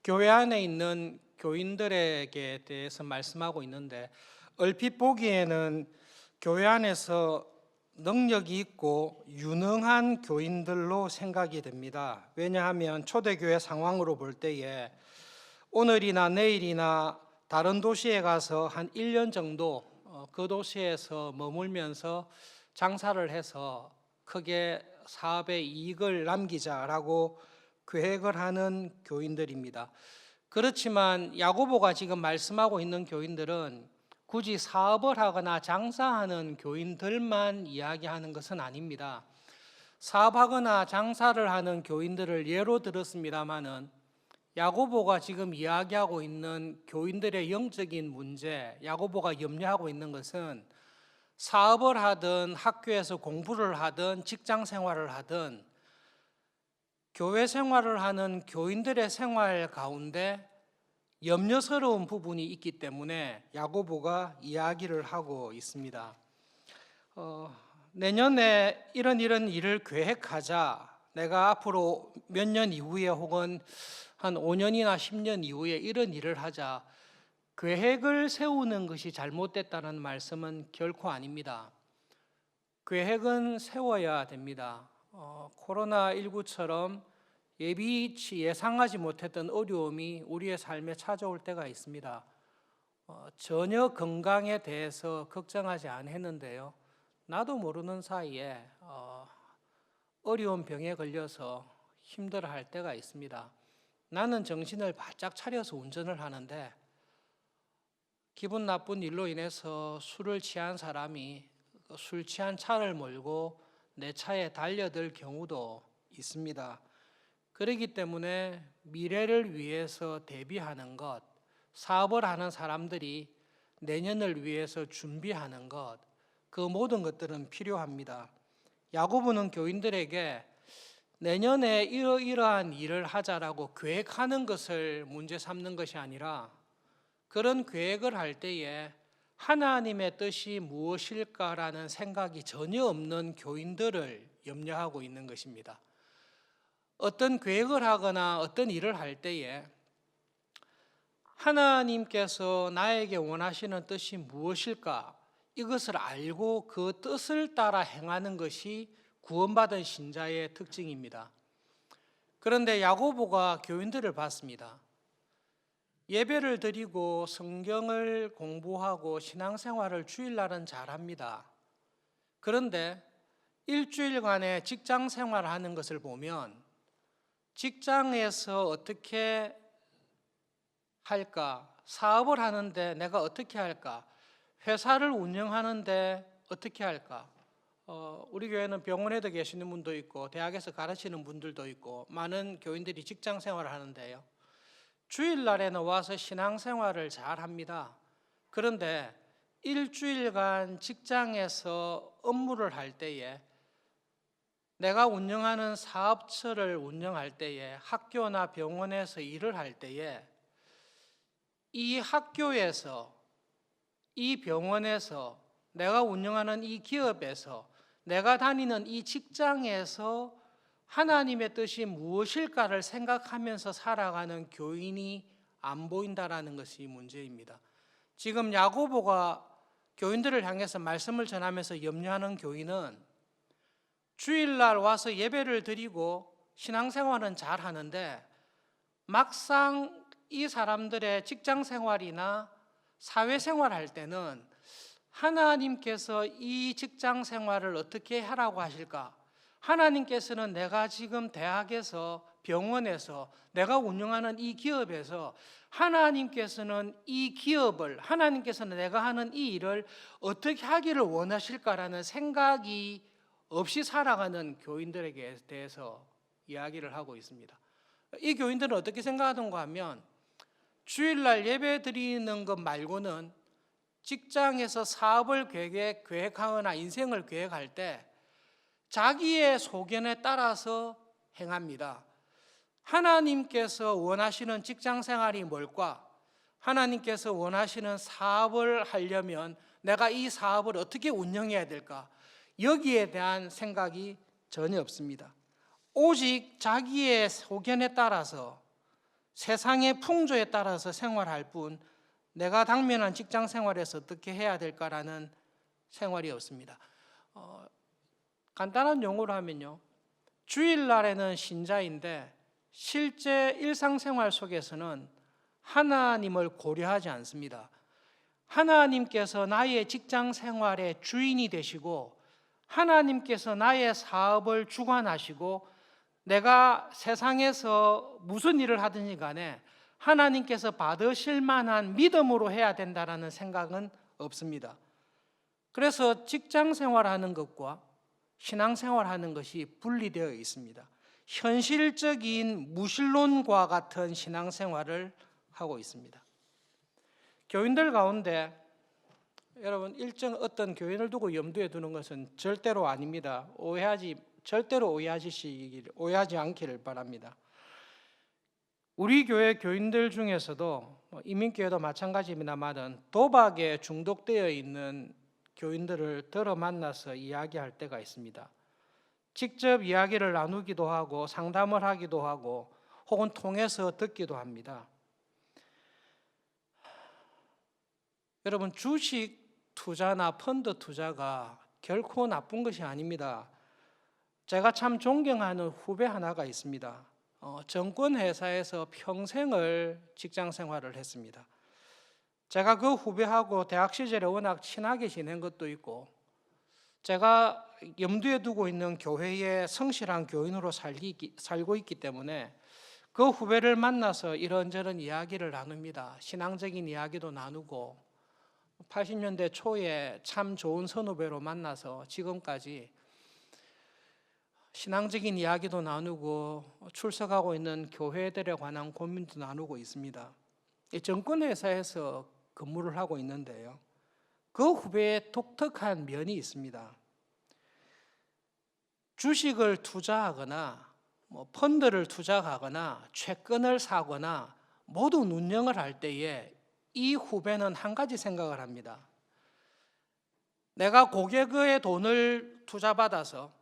교회 안에 있는 교인들에게 대해서 말씀하고 있는데, 얼핏 보기에는 교회 안에서 능력이 있고 유능한 교인들로 생각이 됩니다. 왜냐하면 초대교회 상황으로 볼 때에 오늘이나 내일이나 다른 도시에 가서 한 1년 정도 그 도시에서 머물면서 장사를 해서 크게 사업에 이익을 남기자라고 계획을 하는 교인들입니다. 그렇지만 야고보가 지금 말씀하고 있는 교인들은 굳이 사업을 하거나 장사하는 교인들만 이야기하는 것은 아닙니다. 사업하거나 장사를 하는 교인들을 예로 들었습니다마는 야고보가 지금 이야기하고 있는 교인들의 영적인 문제, 야고보가 염려하고 있는 것은 사업을 하든 학교에서 공부를 하든 직장 생활을 하든 교회 생활을 하는 교인들의 생활 가운데 염려스러운 부분이 있기 때문에 야고보가 이야기를 하고 있습니다. 내년에 이런 일을 계획하자. 내가 앞으로 몇 년 이후에 혹은 한 5년이나 10년 이후에 이런 일을 하자. 계획을 세우는 것이 잘못됐다는 말씀은 결코 아닙니다. 계획은 세워야 됩니다. 코로나19처럼 예상하지 못했던 어려움이 우리의 삶에 찾아올 때가 있습니다. 전혀 건강에 대해서 걱정하지 않았는데요. 나도 모르는 사이에 어려운 병에 걸려서 힘들어할 때가 있습니다. 나는 정신을 바짝 차려서 운전을 하는데 기분 나쁜 일로 인해서 술을 취한 사람이 술 취한 차를 몰고 내 차에 달려들 경우도 있습니다. 그렇기 때문에 미래를 위해서 대비하는 것, 사업을 하는 사람들이 내년을 위해서 준비하는 것, 그 모든 것들은 필요합니다. 야고보는 교인들에게 내년에 이러이러한 일을 하자라고 계획하는 것을 문제 삼는 것이 아니라 그런 계획을 할 때에 하나님의 뜻이 무엇일까라는 생각이 전혀 없는 교인들을 염려하고 있는 것입니다. 어떤 계획을 하거나 어떤 일을 할 때에 하나님께서 나에게 원하시는 뜻이 무엇일까? 이것을 알고 그 뜻을 따라 행하는 것이 구원받은 신자의 특징입니다. 그런데 야고보가 교인들을 봤습니다. 예배를 드리고 성경을 공부하고 신앙생활을 주일날은 잘합니다. 그런데 일주일간의 직장 생활을 하는 것을 보면 직장에서 어떻게 할까? 사업을 하는데 내가 어떻게 할까? 회사를 운영하는데 어떻게 할까? 우리 교회는 병원에도 계시는 분도 있고 대학에서 가르치는 분들도 있고 많은 교인들이 직장 생활을 하는데요. 주일날에는 와서 신앙생활을 잘 합니다. 그런데 일주일간 직장에서 업무를 할 때에 내가 운영하는 사업처를 운영할 때에 학교나 병원에서 일을 할 때에 이 학교에서 이 병원에서 내가 운영하는 이 기업에서 내가 다니는 이 직장에서 하나님의 뜻이 무엇일까를 생각하면서 살아가는 교인이 안 보인다라는 것이 문제입니다. 지금 야고보가 교인들을 향해서 말씀을 전하면서 염려하는 교인은 주일날 와서 예배를 드리고 신앙생활은 잘 하는데 막상 이 사람들의 직장생활이나 사회생활 할 때는 하나님께서 이 직장생활을 어떻게 하라고 하실까? 하나님께서는 내가 지금 대학에서 병원에서 내가 운영하는 이 기업에서 하나님께서는 이 기업을 하나님께서는 내가 하는 이 일을 어떻게 하기를 원하실까라는 생각이 없이 살아가는 교인들에게 대해서 이야기를 하고 있습니다. 이 교인들은 어떻게 생각하던가 하면 주일날 예배 드리는 것 말고는 직장에서 사업을 계획하거나 인생을 계획할 때 자기의 소견에 따라서 행합니다. 하나님께서 원하시는 직장 생활이 뭘까? 하나님께서 원하시는 사업을 하려면 내가 이 사업을 어떻게 운영해야 될까? 여기에 대한 생각이 전혀 없습니다. 오직 자기의 소견에 따라서 세상의 풍조에 따라서 생활할 뿐 내가 당면한 직장 생활에서 어떻게 해야 될까라는 생활이 없습니다. 간단한 용어로 하면요, 주일날에는 신자인데 실제 일상생활 속에서는 하나님을 고려하지 않습니다. 하나님께서 나의 직장 생활의 주인이 되시고 하나님께서 나의 사업을 주관하시고 내가 세상에서 무슨 일을 하든지 간에 하나님께서 받으실 만한 믿음으로 해야 된다라는 생각은 없습니다. 그래서 직장 생활하는 것과 신앙 생활하는 것이 분리되어 있습니다. 현실적인 무신론과 같은 신앙 생활을 하고 있습니다. 교인들 가운데 여러분 일정 어떤 교인을 두고 염두에 두는 것은 절대로 아닙니다. 절대로 오해하지 않기를 바랍니다. 우리 교회 교인들 중에서도 이민교회도 마찬가지입니다만 도박에 중독되어 있는 교인들을 들어 만나서 이야기할 때가 있습니다. 직접 이야기를 나누기도 하고 상담을 하기도 하고 혹은 통해서 듣기도 합니다. 여러분, 주식 투자나 펀드 투자가 결코 나쁜 것이 아닙니다. 제가 참 존경하는 후배 하나가 있습니다. 정권회사에서 평생을 직장 생활을 했습니다. 제가 그 후배하고 대학 시절에 워낙 친하게 지낸 것도 있고 제가 염두에 두고 있는 교회의 성실한 교인으로 살고 있기 때문에 그 후배를 만나서 이런저런 이야기를 나눕니다. 신앙적인 이야기도 나누고 80년대 초에 참 좋은 선후배로 만나서 지금까지 신앙적인 이야기도 나누고 출석하고 있는 교회들에 관한 고민도 나누고 있습니다. 정권회사에서 근무를 하고 있는데요, 그 후배에 독특한 면이 있습니다. 주식을 투자하거나 펀드를 투자하거나 채권을 사거나 모든 운영을 할 때에 이 후배는 한 가지 생각을 합니다. 내가 고객의 돈을 투자받아서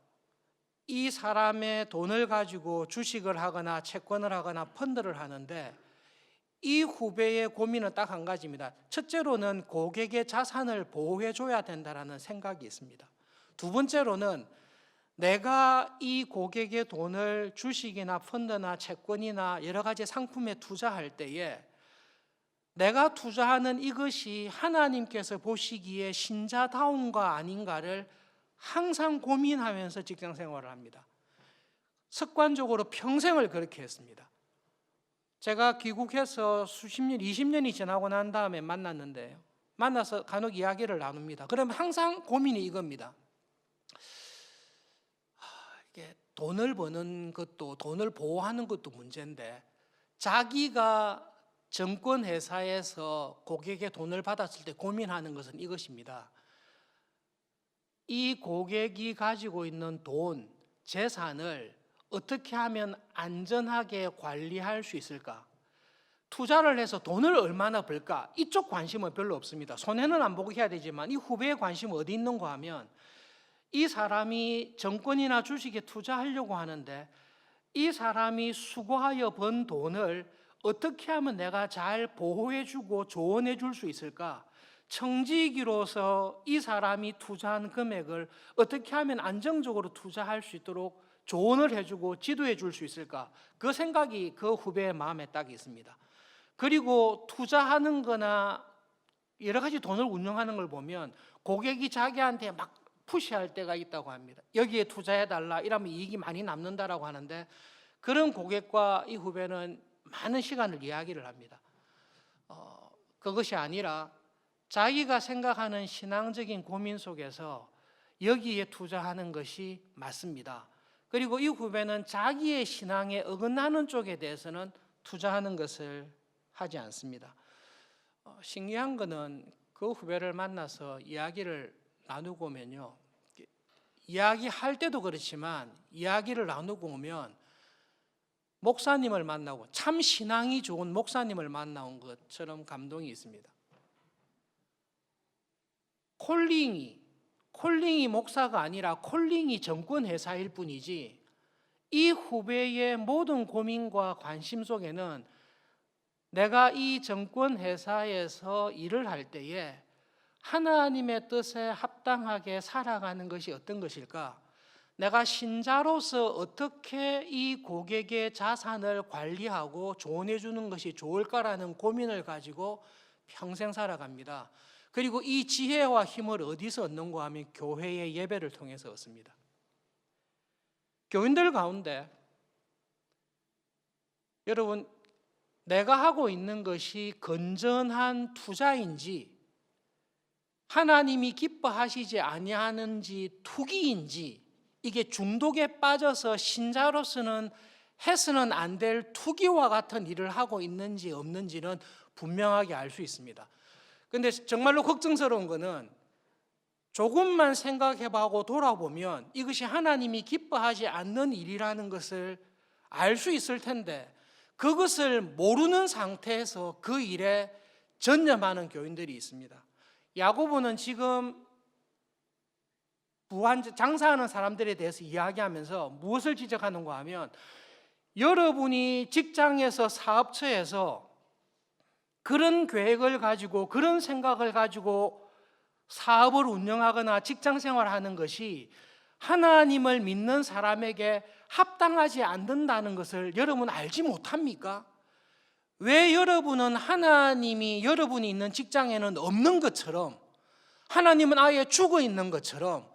이 사람의 돈을 가지고 주식을 하거나 채권을 하거나 펀드를 하는데 이 후배의 고민은 딱 한 가지입니다. 첫째로는 고객의 자산을 보호해 줘야 된다는 생각이 있습니다. 두 번째로는 내가 이 고객의 돈을 주식이나 펀드나 채권이나 여러 가지 상품에 투자할 때에 내가 투자하는 이것이 하나님께서 보시기에 신자다운가 아닌가를 항상 고민하면서 직장 생활을 합니다. 습관적으로 평생을 그렇게 했습니다. 제가 귀국해서 수십 년, 20년이 지나고 난 다음에 만났는데요, 만나서 간혹 이야기를 나눕니다. 그러면 항상 고민이 이겁니다. 이게 돈을 버는 것도 돈을 보호하는 것도 문제인데 자기가 정권회사에서 고객의 돈을 받았을 때 고민하는 것은 이것입니다. 이 고객이 가지고 있는 돈, 재산을 어떻게 하면 안전하게 관리할 수 있을까? 투자를 해서 돈을 얼마나 벌까? 이쪽 관심은 별로 없습니다. 손해는 안 보고 해야 되지만 이 후배의 관심은 어디 있는가 하면 이 사람이 정권이나 주식에 투자하려고 하는데 이 사람이 수고하여 번 돈을 어떻게 하면 내가 잘 보호해주고 조언해 줄 수 있을까? 청지기로서 이 사람이 투자한 금액을 어떻게 하면 안정적으로 투자할 수 있도록 조언을 해주고 지도해 줄 수 있을까? 그 생각이 그 후배의 마음에 딱 있습니다. 그리고 투자하는 거나 여러 가지 돈을 운영하는 걸 보면 고객이 자기한테 막 푸시할 때가 있다고 합니다. 여기에 투자해달라 이러면 이익이 많이 남는다라고 하는데 그런 고객과 이 후배는 많은 시간을 이야기를 합니다. 그것이 아니라 자기가 생각하는 신앙적인 고민 속에서 여기에 투자하는 것이 맞습니다. 그리고 이 후배는 자기의 신앙에 어긋나는 쪽에 대해서는 투자하는 것을 하지 않습니다. 신기한 거는 그 후배를 만나서 이야기를 나누고 오면요, 이야기할 때도 그렇지만 이야기를 나누고 오면 목사님을 만나고 참 신앙이 좋은 목사님을 만나온 것처럼 감동이 있습니다. 콜링이 목사가 아니라 콜링이 정권회사일 뿐이지 이 후배의 모든 고민과 관심 속에는 내가 이 정권 회사에서 일을 할 때에 하나님의 뜻에 합당하게 살아가는 것이 어떤 것일까? 내가 신자로서 어떻게 이 고객의 자산을 관리하고 조언해 주는 것이 좋을까라는 고민을 가지고 평생 살아갑니다. 그리고 이 지혜와 힘을 어디서 얻는가 하면 교회의 예배를 통해서 얻습니다. 교인들 가운데 여러분, 내가 하고 있는 것이 건전한 투자인지 하나님이 기뻐하시지 아니하는지 투기인지, 이게 중독에 빠져서 신자로서는 해서는 안 될 투기와 같은 일을 하고 있는지 없는지는 분명하게 알 수 있습니다. 그런데 정말로 걱정스러운 것은 조금만 생각해보고 돌아보면 이것이 하나님이 기뻐하지 않는 일이라는 것을 알 수 있을 텐데, 그것을 모르는 상태에서 그 일에 전념하는 교인들이 있습니다. 야고보는 지금 장사하는 사람들에 대해서 이야기하면서 무엇을 지적하는가 하면, 여러분이 직장에서 사업처에서 그런 계획을 가지고 그런 생각을 가지고 사업을 운영하거나 직장 생활하는 것이 하나님을 믿는 사람에게 합당하지 않는다는 것을 여러분 알지 못합니까? 왜 여러분은 하나님이 여러분이 있는 직장에는 없는 것처럼, 하나님은 아예 죽어 있는 것처럼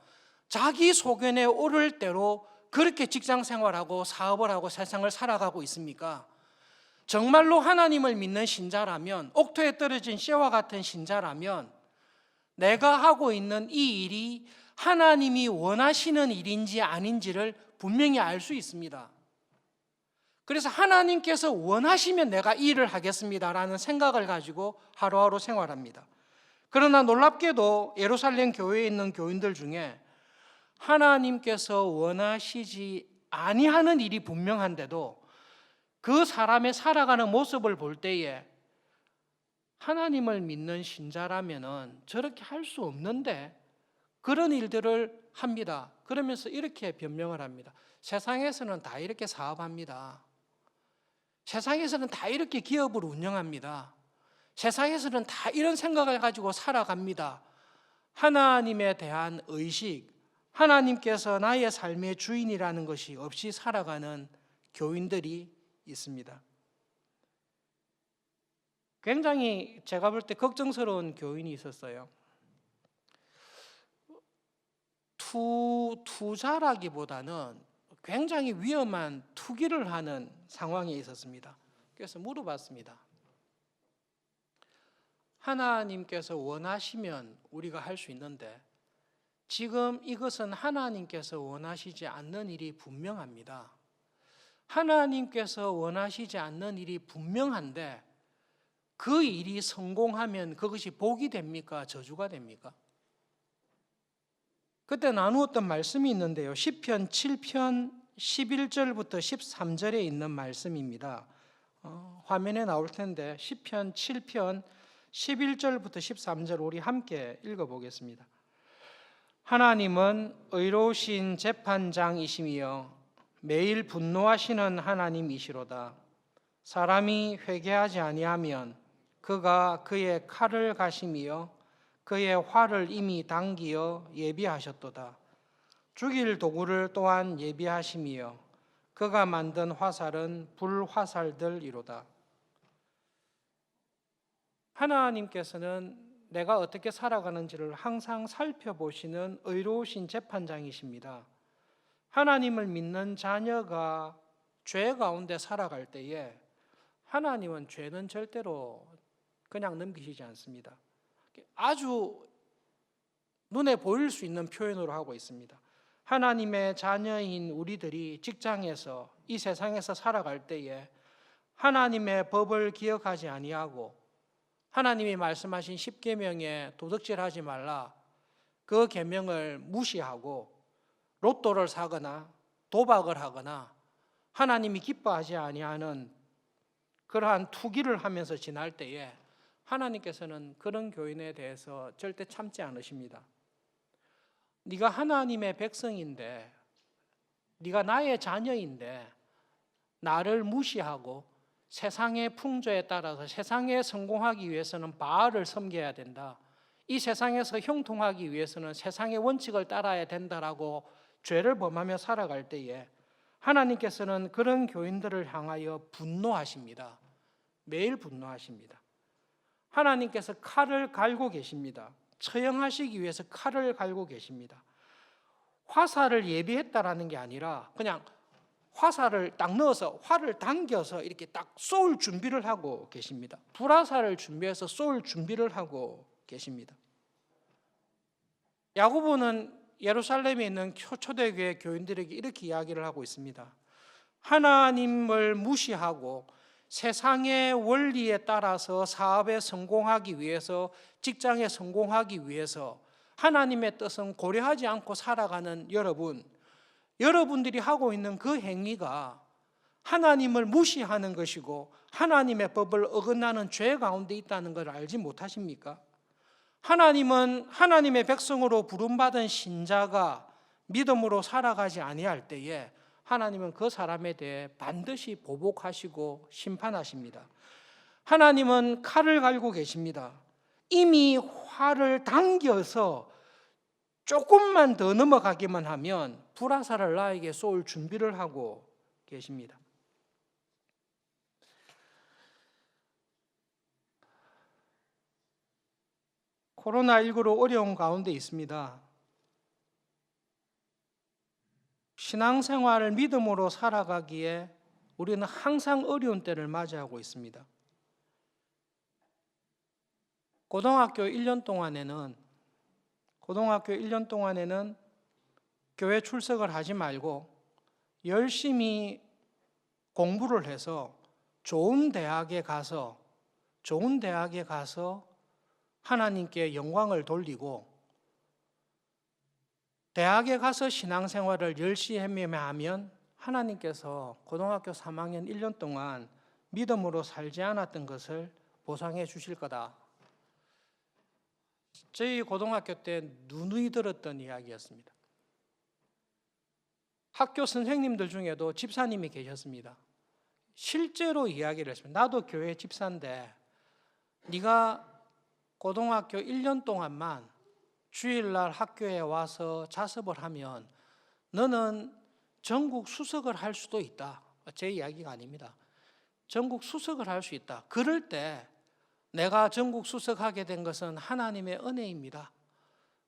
자기 소견에 오를 대로 그렇게 직장 생활하고 사업을 하고 세상을 살아가고 있습니까? 정말로 하나님을 믿는 신자라면, 옥토에 떨어진 씨와 같은 신자라면 내가 하고 있는 이 일이 하나님이 원하시는 일인지 아닌지를 분명히 알 수 있습니다. 그래서 하나님께서 원하시면 내가 이 일을 하겠습니다라는 생각을 가지고 하루하루 생활합니다. 그러나 놀랍게도 예루살렘 교회에 있는 교인들 중에 하나님께서 원하시지 아니하는 일이 분명한데도 그 사람의 살아가는 모습을 볼 때에 하나님을 믿는 신자라면은 저렇게 할 수 없는데 그런 일들을 합니다. 그러면서 이렇게 변명을 합니다. 세상에서는 다 이렇게 사업합니다. 세상에서는 다 이렇게 기업을 운영합니다. 세상에서는 다 이런 생각을 가지고 살아갑니다. 하나님에 대한 의식, 하나님께서 나의 삶의 주인이라는 것이 없이 살아가는 교인들이 있습니다. 굉장히 제가 볼 때 걱정스러운 교인이 있었어요. 투자라기보다는 굉장히 위험한 투기를 하는 상황에 있었습니다. 그래서 물어봤습니다. 하나님께서 원하시면 우리가 할 수 있는데 지금 이것은 하나님께서 원하시지 않는 일이 분명합니다. 하나님께서 원하시지 않는 일이 분명한데 그 일이 성공하면 그것이 복이 됩니까? 저주가 됩니까? 그때 나누었던 말씀이 있는데요. 시편 7편 11절부터 13절에 있는 말씀입니다. 화면에 나올 텐데 시편 7편 11절부터 13절 우리 함께 읽어보겠습니다. 하나님은 의로우신 재판장이시며 매일 분노하시는 하나님이시로다. 사람이 회개하지 아니하면 그가 그의 칼을 가시며 그의 활을 이미 당기어 예비하셨도다. 죽일 도구를 또한 예비하시며 그가 만든 화살은 불화살들이로다. 하나님께서는 내가 어떻게 살아가는지를 항상 살펴보시는 의로우신 재판장이십니다. 하나님을 믿는 자녀가 죄 가운데 살아갈 때에 하나님은 죄는 절대로 그냥 넘기시지 않습니다. 아주 눈에 보일 수 있는 표현으로 하고 있습니다. 하나님의 자녀인 우리들이 직장에서 이 세상에서 살아갈 때에 하나님의 법을 기억하지 아니하고 하나님이 말씀하신 10계명에 도둑질하지 말라 그 계명을 무시하고 로또를 사거나 도박을 하거나 하나님이 기뻐하지 아니하는 그러한 투기를 하면서 지날 때에 하나님께서는 그런 교인에 대해서 절대 참지 않으십니다. 네가 하나님의 백성인데, 네가 나의 자녀인데 나를 무시하고 세상의 풍조에 따라서 세상에 성공하기 위해서는 바알을 섬겨야 된다. 이 세상에서 형통하기 위해서는 세상의 원칙을 따라야 된다라고 죄를 범하며 살아갈 때에 하나님께서는 그런 교인들을 향하여 분노하십니다. 매일 분노하십니다. 하나님께서 칼을 갈고 계십니다. 처형하시기 위해서 칼을 갈고 계십니다. 화살을 예비했다라는 게 아니라 그냥 화살을 딱 넣어서 활을 당겨서 이렇게 딱 쏠 준비를 하고 계십니다. 불화살을 준비해서 쏠 준비를 하고 계십니다. 야고보는 예루살렘에 있는 초대교회 교인들에게 이렇게 이야기를 하고 있습니다. 하나님을 무시하고 세상의 원리에 따라서 사업에 성공하기 위해서, 직장에 성공하기 위해서 하나님의 뜻은 고려하지 않고 살아가는 여러분들이 하고 있는 그 행위가 하나님을 무시하는 것이고 하나님의 법을 어긋나는 죄 가운데 있다는 걸 알지 못하십니까? 하나님은 하나님의 백성으로 부름받은 신자가 믿음으로 살아가지 아니할 때에 하나님은 그 사람에 대해 반드시 보복하시고 심판하십니다. 하나님은 칼을 갈고 계십니다. 이미 활을 당겨서 조금만 더 넘어가기만 하면 불화살을 나에게 쏠 준비를 하고 계십니다. 코로나19로 어려운 가운데 있습니다. 신앙생활을 믿음으로 살아가기에 우리는 항상 어려운 때를 맞이하고 있습니다. 고등학교 1년 동안에는 교회 출석을 하지 말고 열심히 공부를 해서 좋은 대학에 가서 하나님께 영광을 돌리고, 대학에 가서 신앙생활을 열심히 하면 하나님께서 고등학교 3학년 1년 동안 믿음으로 살지 않았던 것을 보상해 주실 거다. 저희 고등학교 때 누누이 들었던 이야기였습니다. 학교 선생님들 중에도 집사님이 계셨습니다. 실제로 이야기를 했습니다. 나도 교회 집사인데 네가 고등학교 1년 동안만 주일날 학교에 와서 자습을 하면 너는 전국 수석을 할 수도 있다. 제 이야기가 아닙니다. 전국 수석을 할 수 있다. 그럴 때 내가 전국 수석하게 된 것은 하나님의 은혜입니다.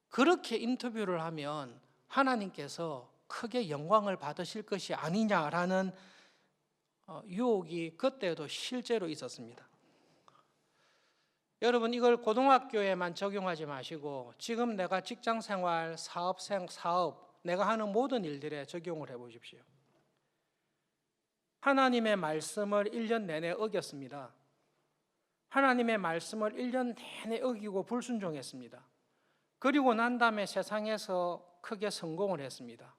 그렇게 인터뷰를 하면 하나님께서 크게 영광을 받으실 것이 아니냐라는 유혹이 그때도 실제로 있었습니다. 여러분, 이걸 고등학교에만 적용하지 마시고 지금 내가 직장생활, 사업, 내가 하는 모든 일들에 적용을 해보십시오. 하나님의 말씀을 1년 내내 어겼습니다. 하나님의 말씀을 1년 내내 어기고 불순종했습니다. 그리고 난 다음에 세상에서 크게 성공을 했습니다.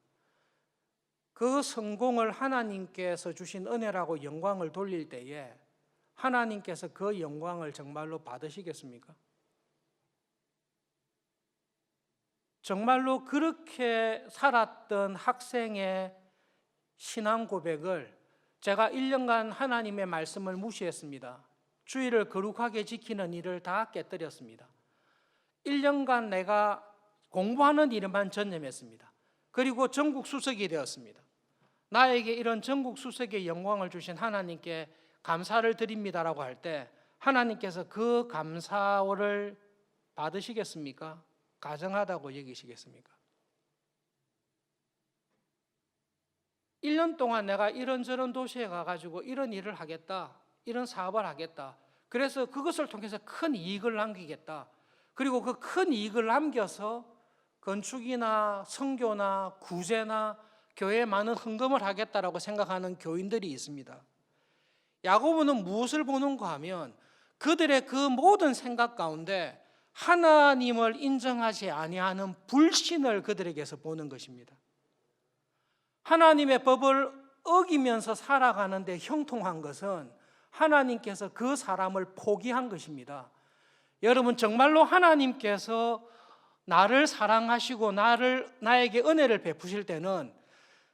그 성공을 하나님께서 주신 은혜라고 영광을 돌릴 때에 하나님께서 그 영광을 정말로 받으시겠습니까? 정말로 그렇게 살았던 학생의 신앙 고백을 제가 1년간 하나님의 말씀을 무시했습니다. 주의를 거룩하게 지키는 일을 다 깨뜨렸습니다. 1년간 내가 공부하는 일에만 전념했습니다. 그리고 전국 수석이 되었습니다. 나에게 이런 전국 수석의 영광을 주신 하나님께 감사를 드립니다라고 할 때 하나님께서 그 감사를 받으시겠습니까? 가정하다고 여기시겠습니까? 1년 동안 내가 이런저런 도시에 가가지고 이런 일을 하겠다, 이런 사업을 하겠다, 그래서 그것을 통해서 큰 이익을 남기겠다, 그리고 그 큰 이익을 남겨서 건축이나 선교나 구제나 교회에 많은 헌금을 하겠다라고 생각하는 교인들이 있습니다. 야고보는 무엇을 보는가 하면 그들의 그 모든 생각 가운데 하나님을 인정하지 아니하는 불신을 그들에게서 보는 것입니다. 하나님의 법을 어기면서 살아가는데 형통한 것은 하나님께서 그 사람을 포기한 것입니다. 여러분, 정말로 하나님께서 나를 사랑하시고 나에게 은혜를 베푸실 때는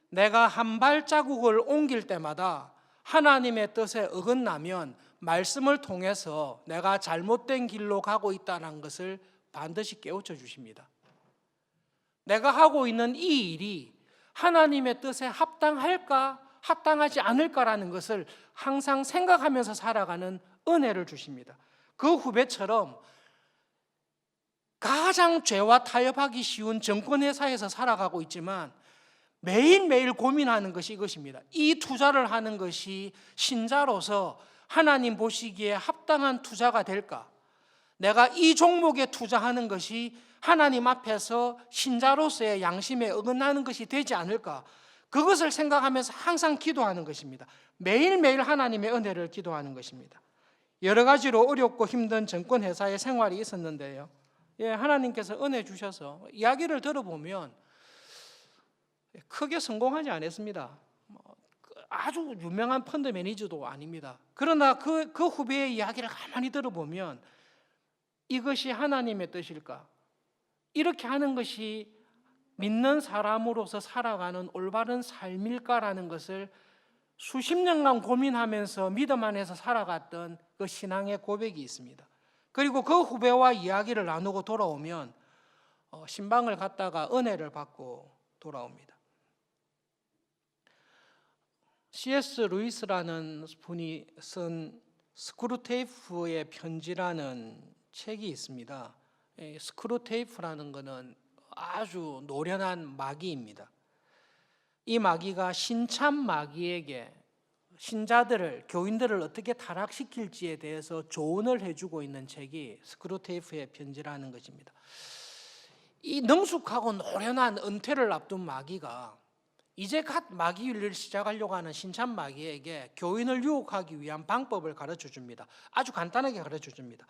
내가 한 발자국을 옮길 때마다 하나님의 뜻에 어긋나면 말씀을 통해서 내가 잘못된 길로 가고 있다는 것을 반드시 깨우쳐 주십니다. 내가 하고 있는 이 일이 하나님의 뜻에 합당할까, 합당하지 않을까라는 것을 항상 생각하면서 살아가는 은혜를 주십니다. 그 후배처럼 가장 죄와 타협하기 쉬운 정권회사에서 살아가고 있지만 매일매일 고민하는 것이 이것입니다. 이 투자를 하는 것이 신자로서 하나님 보시기에 합당한 투자가 될까? 내가 이 종목에 투자하는 것이 하나님 앞에서 신자로서의 양심에 어긋나는 것이 되지 않을까? 그것을 생각하면서 항상 기도하는 것입니다. 매일매일 하나님의 은혜를 기도하는 것입니다. 여러 가지로 어렵고 힘든 정권회사의 생활이 있었는데요. 하나님께서 은혜 주셔서 이야기를 들어보면 크게 성공하지 않았습니다. 아주 유명한 펀드 매니저도 아닙니다. 그러나 그 후배의 이야기를 가만히 들어보면 이것이 하나님의 뜻일까? 이렇게 하는 것이 믿는 사람으로서 살아가는 올바른 삶일까라는 것을 수십 년간 고민하면서 믿음 안에서 살아갔던 그 신앙의 고백이 있습니다. 그리고 그 후배와 이야기를 나누고 돌아오면 신방을 갔다가 은혜를 받고 돌아옵니다. C.S. 루이스라는 분이 쓴 스크루테이프의 편지라는 책이 있습니다. 스크루테이프라는 것은 아주 노련한 마귀입니다. 이 마귀가 신참 마귀에게 신자들을, 교인들을 어떻게 타락시킬지에 대해서 조언을 해주고 있는 책이 스크루테이프의 편지라는 것입니다. 이 능숙하고 노련한 은퇴를 앞둔 마귀가 이제 갓 마귀 윤리를 시작하려고 하는 신참 마귀에게 교인을 유혹하기 위한 방법을 가르쳐 줍니다. 아주 간단하게 가르쳐 줍니다.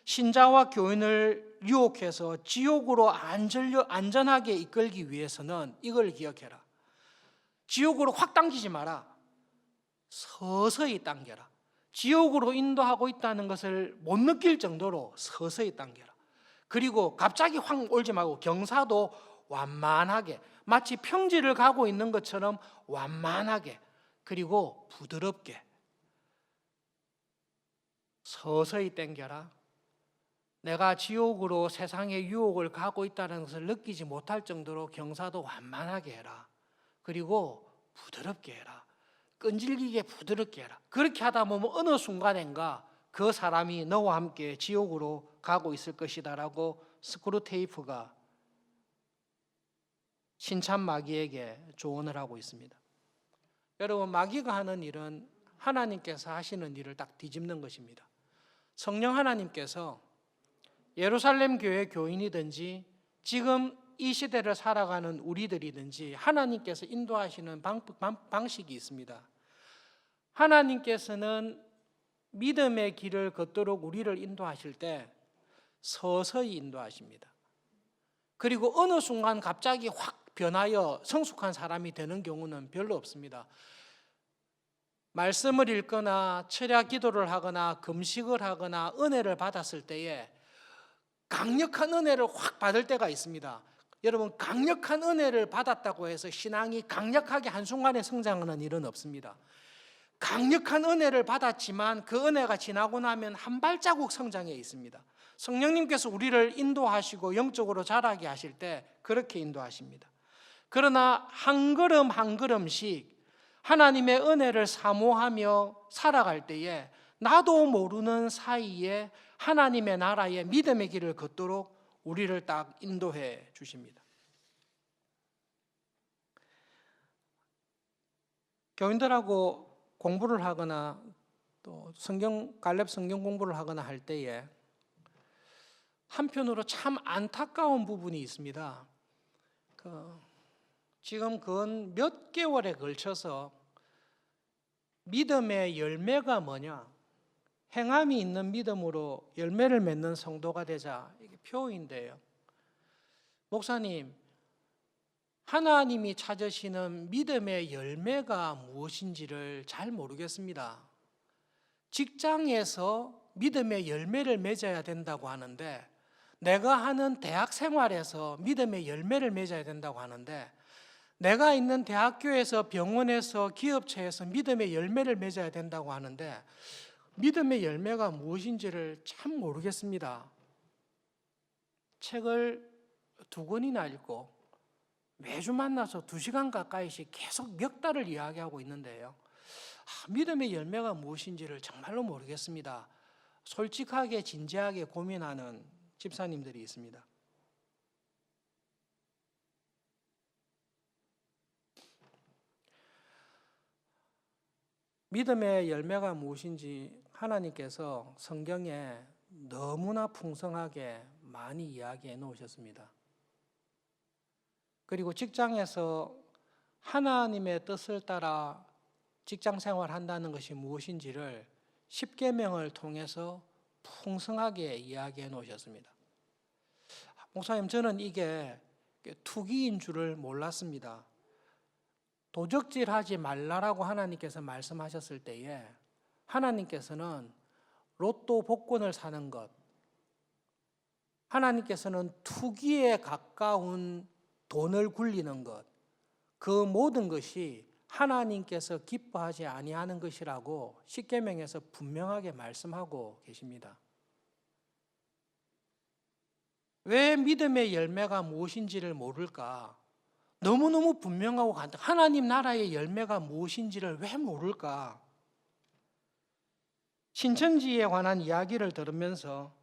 신자와 교인을 유혹해서 지옥으로 안전하게 이끌기 위해서는 이걸 기억해라. 지옥으로 확 당기지 마라. 서서히 당겨라. 지옥으로 인도하고 있다는 것을 못 느낄 정도로 서서히 당겨라. 그리고 갑자기 확 올지 말고 경사도 완만하게, 마치 평지를 가고 있는 것처럼 완만하게, 그리고 부드럽게 서서히 당겨라. 내가 지옥으로 세상의 유혹을 가고 있다는 것을 느끼지 못할 정도로 경사도 완만하게 해라. 그리고 부드럽게 해라. 끈질기게 부드럽게 해라. 그렇게 하다 보면 어느 순간인가 그 사람이 너와 함께 지옥으로 가고 있을 것이다라고 스크루테이프가 신참 마귀에게 조언을 하고 있습니다. 여러분, 마귀가 하는 일은 하나님께서 하시는 일을 딱 뒤집는 것입니다. 성령 하나님께서 예루살렘 교회 교인이든지 지금 이 시대를 살아가는 우리들이든지 하나님께서 인도하시는 방식이 있습니다. 하나님께서는 믿음의 길을 걷도록 우리를 인도하실 때 서서히 인도하십니다. 그리고 어느 순간 갑자기 확 변하여 성숙한 사람이 되는 경우는 별로 없습니다. 말씀을 읽거나 철야 기도를 하거나 금식을 하거나 은혜를 받았을 때에 강력한 은혜를 확 받을 때가 있습니다. 여러분, 강력한 은혜를 받았다고 해서 신앙이 강력하게 한순간에 성장하는 일은 없습니다. 강력한 은혜를 받았지만 그 은혜가 지나고 나면 한 발자국 성장해 있습니다. 성령님께서 우리를 인도하시고 영적으로 자라게 하실 때 그렇게 인도하십니다. 그러나 한 걸음 한 걸음씩 하나님의 은혜를 사모하며 살아갈 때에 나도 모르는 사이에 하나님의 나라의 믿음의 길을 걷도록 우리를 딱 인도해 주십니다. 교인들하고 공부를 하거나 또 갈렙 성경 공부를 하거나 할 때에 한편으로 참 안타까운 부분이 있습니다. 지금 건 몇 개월에 걸쳐서 믿음의 열매가 뭐냐? 행함이 있는 믿음으로 열매를 맺는 성도가 되자, 이게 표인데요. 목사님, 하나님이 찾으시는 믿음의 열매가 무엇인지를 잘 모르겠습니다. 직장에서 믿음의 열매를 맺어야 된다고 하는데, 내가 하는 대학 생활에서 믿음의 열매를 맺어야 된다고 하는데, 내가 있는 대학교에서 병원에서 기업체에서 믿음의 열매를 맺어야 된다고 하는데 믿음의 열매가 무엇인지를 참 모르겠습니다. 책을 2권이나 읽고 매주 만나서 2시간 가까이씩 계속 몇 달을 이야기하고 있는데요. 믿음의 열매가 무엇인지를 정말로 모르겠습니다. 솔직하게 진지하게 고민하는 집사님들이 있습니다. 믿음의 열매가 무엇인지 하나님께서 성경에 너무나 풍성하게 많이 이야기해 놓으셨습니다. 그리고 직장에서 하나님의 뜻을 따라 직장 생활한다는 것이 무엇인지를 10계명을 통해서 풍성하게 이야기해 놓으셨습니다. 목사님, 저는 이게 투기인 줄을 몰랐습니다. 도적질하지 말라라고 하나님께서 말씀하셨을 때에 하나님께서는 로또 복권을 사는 것, 하나님께서는 투기에 가까운 돈을 굴리는 것, 그 모든 것이 하나님께서 기뻐하지 아니하는 것이라고 십계명에서 분명하게 말씀하고 계십니다. 왜 믿음의 열매가 무엇인지를 모를까? 너무너무 분명하고 간단. 하나님 나라의 열매가 무엇인지를 왜 모를까? 신천지에 관한 이야기를 들으면서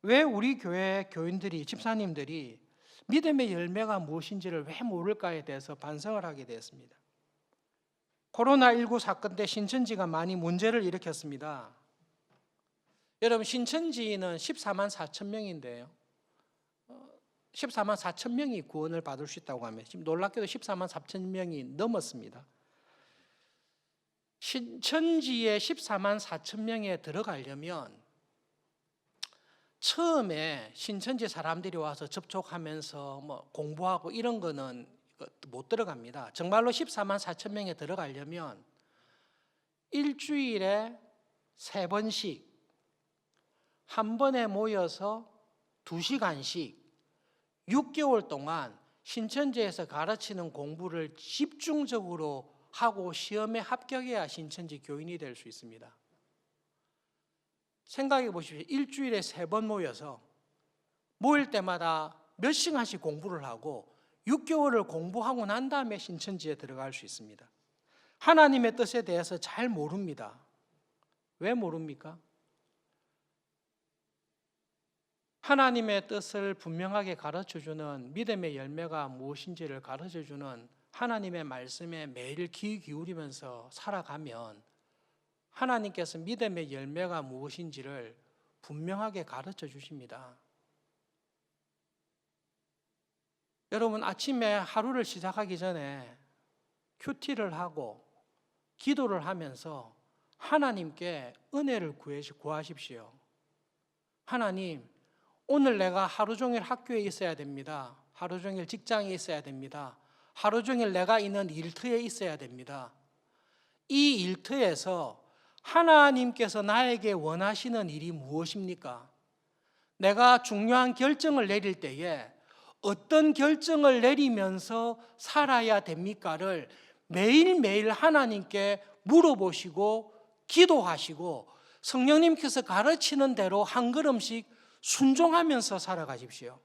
왜 우리 교회 교인들이, 집사님들이 믿음의 열매가 무엇인지를 왜 모를까에 대해서 반성을 하게 되었습니다. 코로나19 사건 때 신천지가 많이 문제를 일으켰습니다. 여러분, 신천지는 14만 4천 명인데요. 14만 4천 명이 구원을 받을 수 있다고 하면 지금 놀랍게도 14만 4천 명이 넘었습니다. 신천지에 14만 4천 명에 들어가려면 처음에 신천지 사람들이 와서 접촉하면서 공부하고 이런 거는 못 들어갑니다. 정말로 14만 4천 명에 들어가려면 일주일에 3번씩 한 번에 모여서 2시간씩 6개월 동안 신천지에서 가르치는 공부를 집중적으로 하고 시험에 합격해야 신천지 교인이 될 수 있습니다. 생각해 보십시오. 일주일에 3번 모여서 모일 때마다 몇 시간씩 공부를 하고 6개월을 공부하고 난 다음에 신천지에 들어갈 수 있습니다. 하나님의 뜻에 대해서 잘 모릅니다. 왜 모릅니까? 하나님의 뜻을 분명하게 가르쳐주는 믿음의 열매가 무엇인지를 가르쳐주는 하나님의 말씀에 매일 귀 기울이면서 살아가면 하나님께서 믿음의 열매가 무엇인지를 분명하게 가르쳐 주십니다. 여러분, 아침에 하루를 시작하기 전에 큐티를 하고 기도를 하면서 하나님께 은혜를 구하십시오. 하나님, 오늘 내가 하루 종일 학교에 있어야 됩니다. 하루 종일 직장에 있어야 됩니다. 하루 종일 내가 있는 일터에 있어야 됩니다. 이 일터에서 하나님께서 나에게 원하시는 일이 무엇입니까? 내가 중요한 결정을 내릴 때에 어떤 결정을 내리면서 살아야 됩니까를 매일매일 하나님께 물어보시고 기도하시고 성령님께서 가르치는 대로 한 걸음씩 순종하면서 살아가십시오.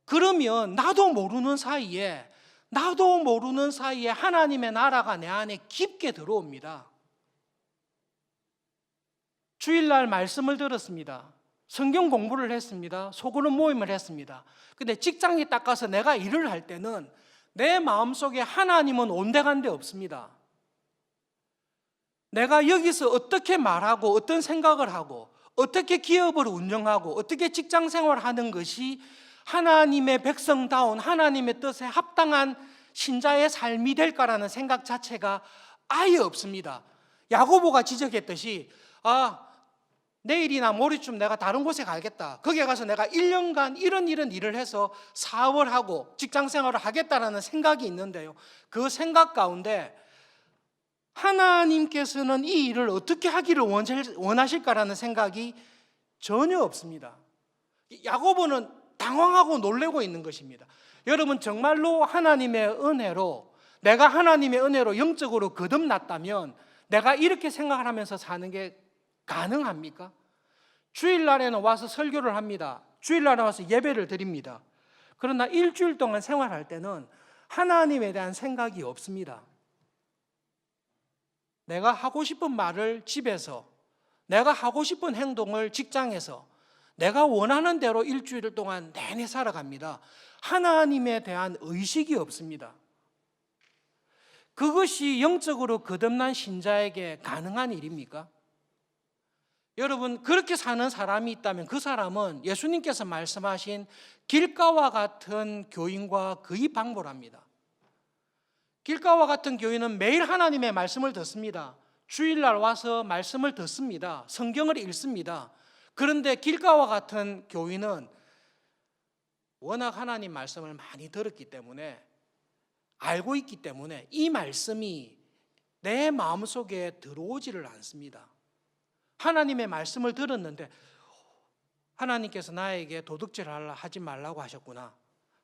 그러면 나도 모르는 사이에 하나님의 나라가 내 안에 깊게 들어옵니다. 주일날 말씀을 들었습니다. 성경 공부를 했습니다. 소그룹 모임을 했습니다. 근데 직장에 딱 가서 내가 일을 할 때는 내 마음속에 하나님은 온데간데 없습니다. 내가 여기서 어떻게 말하고 어떤 생각을 하고 어떻게 기업을 운영하고 어떻게 직장 생활하는 것이 하나님의 백성다운 하나님의 뜻에 합당한 신자의 삶이 될까라는 생각 자체가 아예 없습니다. 야고보가 지적했듯이 내일이나 모레쯤 내가 다른 곳에 가겠다. 거기에 가서 내가 1년간 이런 일을 해서 사업을 하고 직장 생활을 하겠다라는 생각이 있는데요. 그 생각 가운데 하나님께서는 이 일을 어떻게 하기를 원하실까라는 생각이 전혀 없습니다. 야고보는 당황하고 놀래고 있는 것입니다. 여러분 정말로 하나님의 은혜로, 내가 하나님의 은혜로 영적으로 거듭났다면 내가 이렇게 생각을 하면서 사는 게 가능합니까? 주일날에는 와서 설교를 합니다. 주일날에 와서 예배를 드립니다. 그러나 일주일 동안 생활할 때는 하나님에 대한 생각이 없습니다. 내가 하고 싶은 말을 집에서, 내가 하고 싶은 행동을 직장에서, 내가 원하는 대로 일주일 동안 내내 살아갑니다. 하나님에 대한 의식이 없습니다. 그것이 영적으로 거듭난 신자에게 가능한 일입니까? 여러분, 그렇게 사는 사람이 있다면 그 사람은 예수님께서 말씀하신 길가와 같은 교인과 거의 방불합니다. 길가와 같은 교인은 매일 하나님의 말씀을 듣습니다. 주일날 와서 말씀을 듣습니다. 성경을 읽습니다. 그런데 길가와 같은 교인은 워낙 하나님 말씀을 많이 들었기 때문에, 알고 있기 때문에 이 말씀이 내 마음속에 들어오지를 않습니다. 하나님의 말씀을 들었는데 하나님께서 나에게 도둑질을 하지 말라고 하셨구나,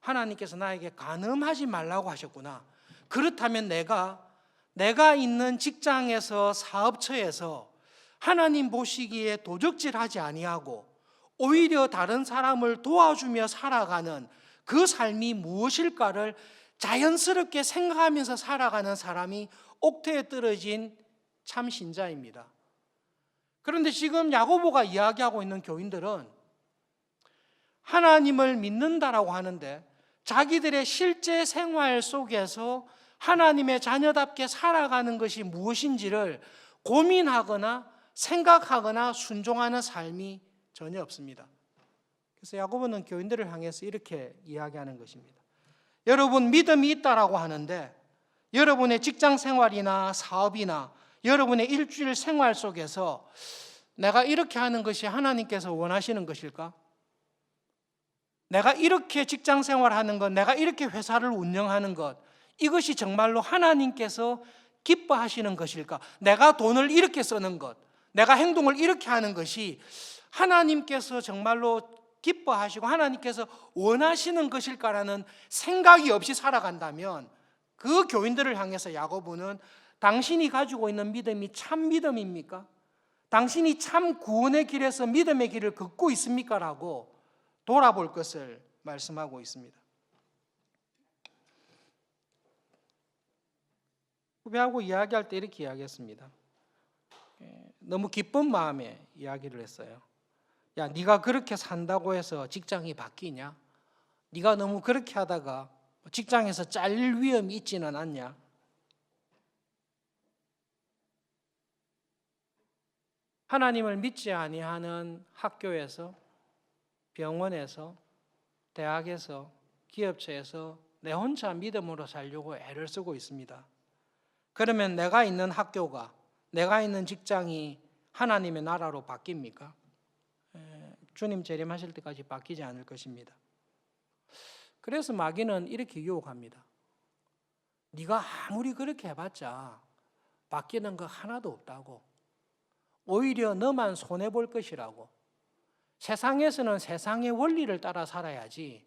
하나님께서 나에게 간음하지 말라고 하셨구나, 그렇다면 내가 있는 직장에서, 사업처에서 하나님 보시기에 도둑질하지 아니하고 오히려 다른 사람을 도와주며 살아가는 그 삶이 무엇일까를 자연스럽게 생각하면서 살아가는 사람이 옥태에 떨어진 참 신자입니다. 그런데 지금 야고보가 이야기하고 있는 교인들은 하나님을 믿는다라고 하는데 자기들의 실제 생활 속에서 하나님의 자녀답게 살아가는 것이 무엇인지를 고민하거나 생각하거나 순종하는 삶이 전혀 없습니다. 그래서 야고보는 교인들을 향해서 이렇게 이야기하는 것입니다. 여러분, 믿음이 있다라고 하는데 여러분의 직장 생활이나 사업이나 여러분의 일주일 생활 속에서 내가 이렇게 하는 것이 하나님께서 원하시는 것일까? 내가 이렇게 직장 생활하는 것, 내가 이렇게 회사를 운영하는 것, 이것이 정말로 하나님께서 기뻐하시는 것일까? 내가 돈을 이렇게 쓰는 것, 내가 행동을 이렇게 하는 것이 하나님께서 정말로 기뻐하시고 하나님께서 원하시는 것일까라는 생각이 없이 살아간다면 그 교인들을 향해서 야고보는 당신이 가지고 있는 믿음이 참 믿음입니까? 당신이 참 구원의 길에서 믿음의 길을 걷고 있습니까? 라고 돌아볼 것을 말씀하고 있습니다. 후배하고 이야기할 때 이렇게 이야기했습니다. 너무 기쁜 마음에 이야기를 했어요. 야, 네가 그렇게 산다고 해서 직장이 바뀌냐? 네가 너무 그렇게 하다가 직장에서 잘릴 위험이 있지는 않냐? 하나님을 믿지 아니하는 학교에서, 병원에서, 대학에서, 기업체에서 내 혼자 믿음으로 살려고 애를 쓰고 있습니다. 그러면 내가 있는 학교가, 내가 있는 직장이 하나님의 나라로 바뀝니까? 주님 재림하실 때까지 바뀌지 않을 것입니다. 그래서 마귀는 이렇게 유혹합니다. 네가 아무리 그렇게 해봤자 바뀌는 거 하나도 없다고, 오히려 너만 손해볼 것이라고, 세상에서는 세상의 원리를 따라 살아야지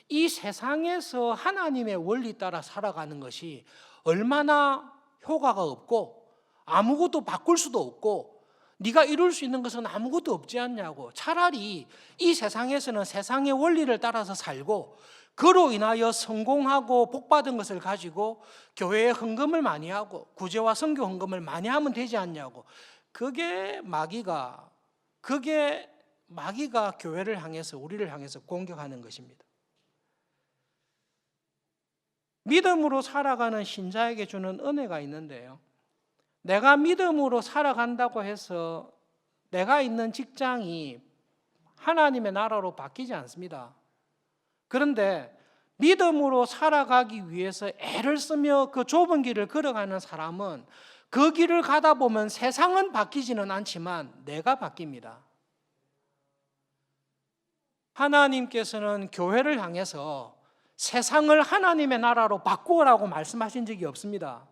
이 세상에서 하나님의 원리 따라 살아가는 것이 얼마나 효과가 없고 아무것도 바꿀 수도 없고 네가 이룰 수 있는 것은 아무것도 없지 않냐고, 차라리 이 세상에서는 세상의 원리를 따라서 살고 그로 인하여 성공하고 복받은 것을 가지고 교회에 헌금을 많이 하고 구제와 선교 헌금을 많이 하면 되지 않냐고. 그게 마귀가 교회를 향해서, 우리를 향해서 공격하는 것입니다. 믿음으로 살아가는 신자에게 주는 은혜가 있는데요, 내가 믿음으로 살아간다고 해서 내가 있는 직장이 하나님의 나라로 바뀌지 않습니다. 그런데 믿음으로 살아가기 위해서 애를 쓰며 그 좁은 길을 걸어가는 사람은 그 길을 가다 보면 세상은 바뀌지는 않지만 내가 바뀝니다. 하나님께서는 교회를 향해서 세상을 하나님의 나라로 바꾸라고 말씀하신 적이 없습니다.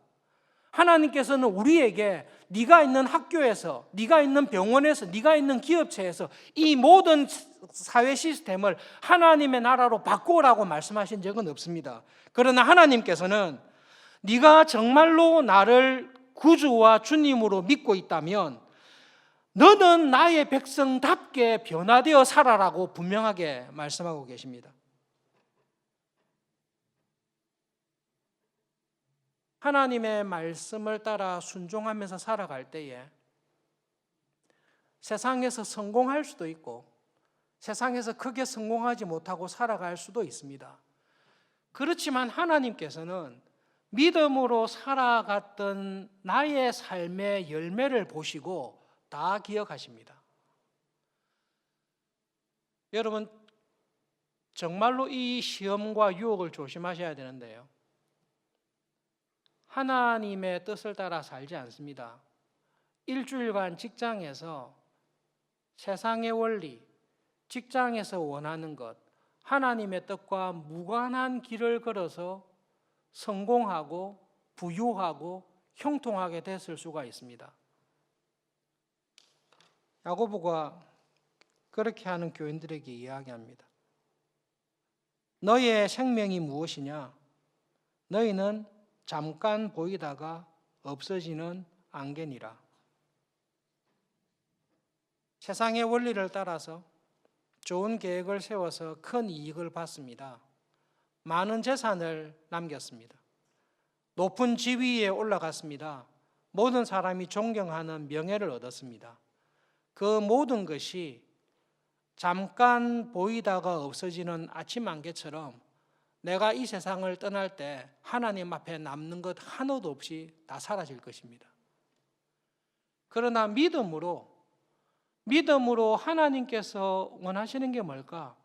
하나님께서는 우리에게 네가 있는 학교에서, 네가 있는 병원에서, 네가 있는 기업체에서 이 모든 사회 시스템을 하나님의 나라로 바꾸라고 말씀하신 적은 없습니다. 그러나 하나님께서는 네가 정말로 나를 구주와 주님으로 믿고 있다면 너는 나의 백성답게 변화되어 살아라고 분명하게 말씀하고 계십니다. 하나님의 말씀을 따라 순종하면서 살아갈 때에 세상에서 성공할 수도 있고 세상에서 크게 성공하지 못하고 살아갈 수도 있습니다. 그렇지만 하나님께서는 믿음으로 살아갔던 나의 삶의 열매를 보시고 다 기억하십니다. 여러분, 정말로 이 시험과 유혹을 조심하셔야 되는데요. 하나님의 뜻을 따라 살지 않습니다. 일주일간 직장에서 세상의 원리, 직장에서 원하는 것, 하나님의 뜻과 무관한 길을 걸어서 성공하고 부유하고 형통하게 됐을 수가 있습니다. 야고보가 그렇게 하는 교인들에게 이야기합니다. 너의 생명이 무엇이냐? 너희는 잠깐 보이다가 없어지는 안개니라. 세상의 원리를 따라서 좋은 계획을 세워서 큰 이익을 받습니다. 많은 재산을 남겼습니다. 높은 지위에 올라갔습니다. 모든 사람이 존경하는 명예를 얻었습니다. 그 모든 것이 잠깐 보이다가 없어지는 아침 안개처럼 내가 이 세상을 떠날 때 하나님 앞에 남는 것 하나도 없이 다 사라질 것입니다. 그러나 믿음으로 하나님께서 원하시는 게 뭘까?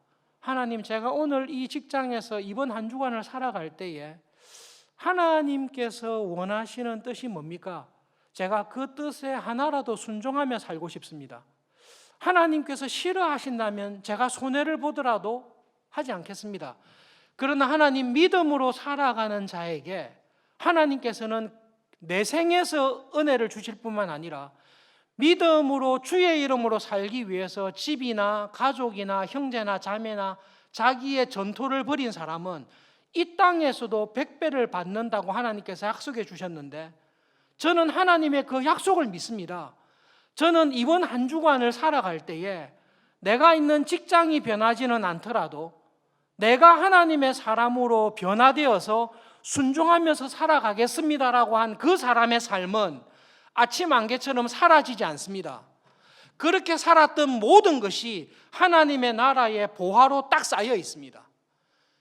하나님, 제가 오늘 이 직장에서 이번 한 주간을 살아갈 때에 하나님께서 원하시는 뜻이 뭡니까? 제가 그 뜻에 하나라도 순종하며 살고 싶습니다. 하나님께서 싫어하신다면 제가 손해를 보더라도 하지 않겠습니다. 그러나 하나님, 믿음으로 살아가는 자에게 하나님께서는 내 생에서 은혜를 주실 뿐만 아니라 믿음으로 주의 이름으로 살기 위해서 집이나 가족이나 형제나 자매나 자기의 전토를 벌인 사람은 이 땅에서도 100배를 받는다고 하나님께서 약속해 주셨는데 저는 하나님의 그 약속을 믿습니다. 저는 이번 한 주간을 살아갈 때에 내가 있는 직장이 변하지는 않더라도 내가 하나님의 사람으로 변화되어서 순종하면서 살아가겠습니다라고 한 그 사람의 삶은 아침 안개처럼 사라지지 않습니다. 그렇게 살았던 모든 것이 하나님의 나라의 보화로 딱 쌓여 있습니다.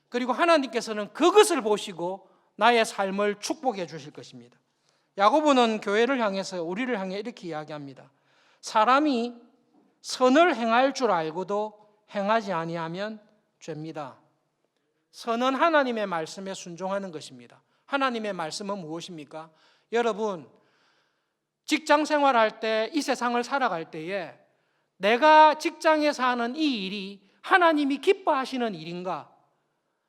그리고 하나님께서는 그것을 보시고 나의 삶을 축복해 주실 것입니다. 야고보는 교회를 향해서 우리를 향해 이렇게 이야기합니다. 사람이 선을 행할 줄 알고도 행하지 아니하면 죄입니다. 선은 하나님의 말씀에 순종하는 것입니다. 하나님의 말씀은 무엇입니까? 여러분, 직장 생활할 때, 이 세상을 살아갈 때에 내가 직장에서 하는 이 일이 하나님이 기뻐하시는 일인가?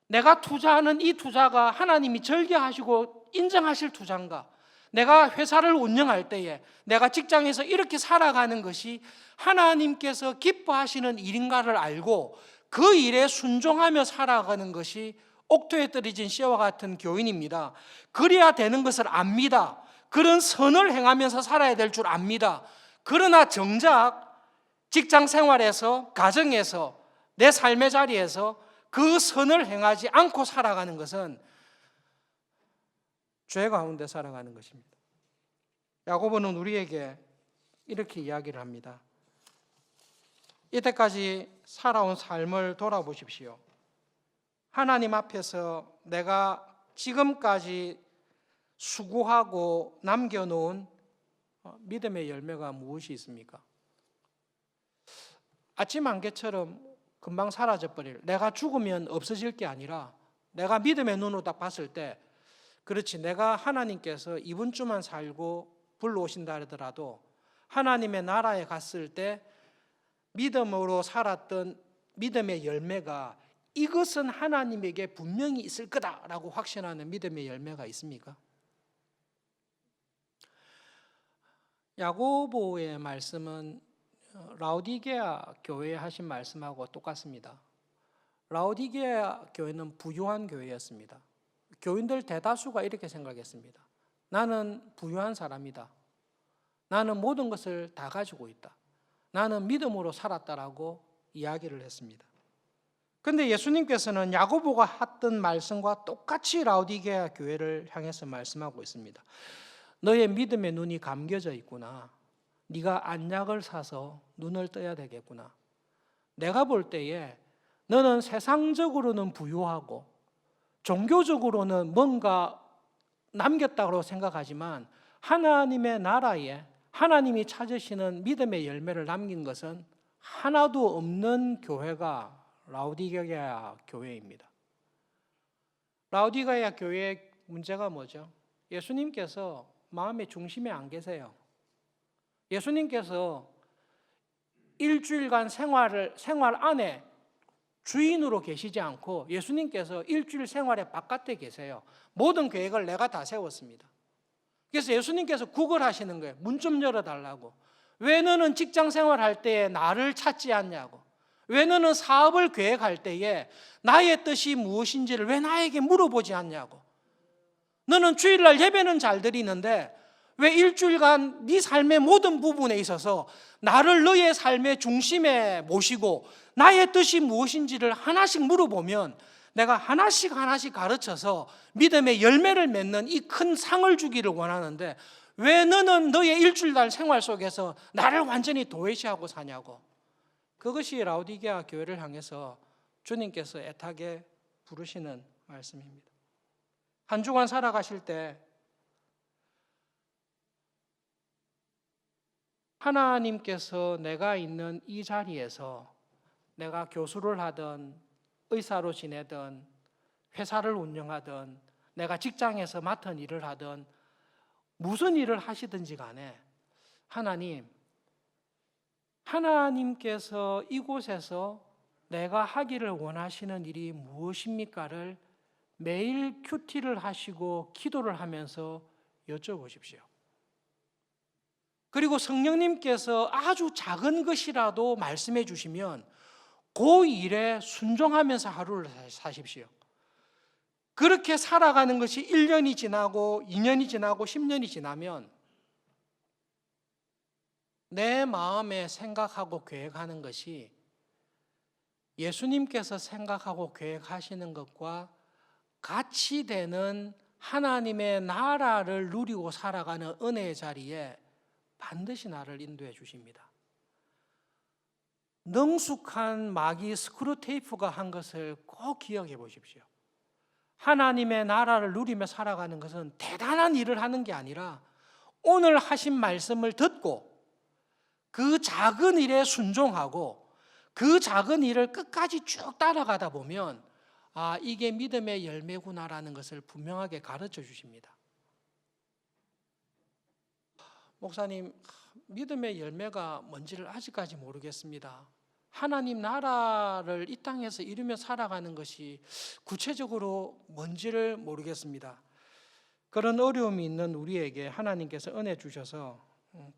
내가 투자하는 이 투자가 하나님이 절개하시고 인정하실 투자인가? 내가 회사를 운영할 때에 내가 직장에서 이렇게 살아가는 것이 하나님께서 기뻐하시는 일인가를 알고 그 일에 순종하며 살아가는 것이 옥토에 떨어진 씨와 같은 교인입니다. 그래야 되는 것을 압니다. 그런 선을 행하면서 살아야 될 줄 압니다. 그러나 정작 직장 생활에서, 가정에서, 내 삶의 자리에서 그 선을 행하지 않고 살아가는 것은 죄 가운데 살아가는 것입니다. 야고보는 우리에게 이렇게 이야기를 합니다. 이때까지 살아온 삶을 돌아보십시오. 하나님 앞에서 내가 지금까지 수고하고 남겨놓은 믿음의 열매가 무엇이 있습니까? 아침 안개처럼 금방 사라져버릴, 내가 죽으면 없어질 게 아니라 내가 믿음의 눈으로 딱 봤을 때, 그렇지, 내가 하나님께서 이번 주만 살고 불러오신다 하더라도 하나님의 나라에 갔을 때 믿음으로 살았던 믿음의 열매가 이것은 하나님에게 분명히 있을 거다라고 확신하는 믿음의 열매가 있습니까? 야고보의 말씀은 라오디게아 교회에 하신 말씀하고 똑같습니다. 라오디게아 교회는 부유한 교회였습니다. 교인들 대다수가 이렇게 생각했습니다. 나는 부유한 사람이다. 나는 모든 것을 다 가지고 있다. 나는 믿음으로 살았다라고 이야기를 했습니다. 그런데 예수님께서는 야고보가 했던 말씀과 똑같이 라오디게아 교회를 향해서 말씀하고 있습니다. 너의 믿음의 눈이 감겨져 있구나. 네가 안약을 사서 눈을 떠야 되겠구나. 내가 볼 때에 너는 세상적으로는 부유하고 종교적으로는 뭔가 남겼다고 생각하지만 하나님의 나라에 하나님이 찾으시는 믿음의 열매를 남긴 것은 하나도 없는 교회가 라오디게아 교회입니다. 라오디게아 교회의 문제가 뭐죠? 예수님께서 마음의 중심에 안 계세요. 예수님께서 일주일간 생활 안에 주인으로 계시지 않고 예수님께서 일주일 생활의 바깥에 계세요. 모든 계획을 내가 다 세웠습니다. 그래서 예수님께서 구걸하시는 거예요. 문 좀 열어달라고. 왜 너는 직장 생활할 때에 나를 찾지 않냐고. 왜 너는 사업을 계획할 때에 나의 뜻이 무엇인지를 왜 나에게 물어보지 않냐고. 너는 주일날 예배는 잘 드리는데 왜 일주일간 네 삶의 모든 부분에 있어서 나를 너의 삶의 중심에 모시고 나의 뜻이 무엇인지를 하나씩 물어보면 내가 하나씩 가르쳐서 믿음의 열매를 맺는 이 큰 상을 주기를 원하는데 왜 너는 너의 일주일날 생활 속에서 나를 완전히 도외시하고 사냐고. 그것이 라오디게아 교회를 향해서 주님께서 애타게 부르시는 말씀입니다. 한 주간 살아가실 때 하나님께서 내가 있는 이 자리에서 내가 교수를 하든 의사로 지내든 회사를 운영하든 내가 직장에서 맡은 일을 하든 무슨 일을 하시든지 간에 하나님께서 이곳에서 내가 하기를 원하시는 일이 무엇입니까를 매일 큐티를 하시고 기도를 하면서 여쭤보십시오. 그리고 성령님께서 아주 작은 것이라도 말씀해 주시면 그 일에 순종하면서 하루를 사십시오. 그렇게 살아가는 것이 1년이 지나고 2년이 지나고 10년이 지나면 내 마음에 생각하고 계획하는 것이 예수님께서 생각하고 계획하시는 것과 같이 되는 하나님의 나라를 누리고 살아가는 은혜의 자리에 반드시 나를 인도해 주십니다. 능숙한 마귀 스크루테이프가 한 것을 꼭 기억해 보십시오. 하나님의 나라를 누리며 살아가는 것은 대단한 일을 하는 게 아니라 오늘 하신 말씀을 듣고 그 작은 일에 순종하고 그 작은 일을 끝까지 쭉 따라가다 보면 이게 믿음의 열매구나라는 것을 분명하게 가르쳐 주십니다. 목사님, 믿음의 열매가 뭔지를 아직까지 모르겠습니다. 하나님 나라를 이 땅에서 이루며 살아가는 것이 구체적으로 뭔지를 모르겠습니다. 그런 어려움이 있는 우리에게 하나님께서 은혜 주셔서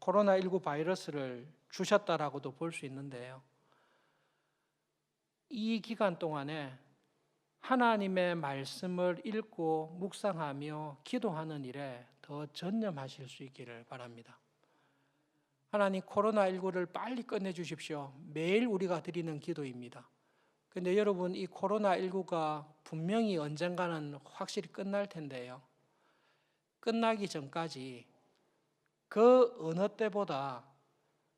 코로나19 바이러스를 주셨다라고도 볼 수 있는데요. 이 기간 동안에 하나님의 말씀을 읽고 묵상하며 기도하는 일에 더 전념하실 수 있기를 바랍니다. 하나님, 코로나19를 빨리 끝내주십시오. 매일 우리가 드리는 기도입니다. 그런데 여러분, 이 코로나19가 분명히 언젠가는 확실히 끝날 텐데요. 끝나기 전까지 그 어느 때보다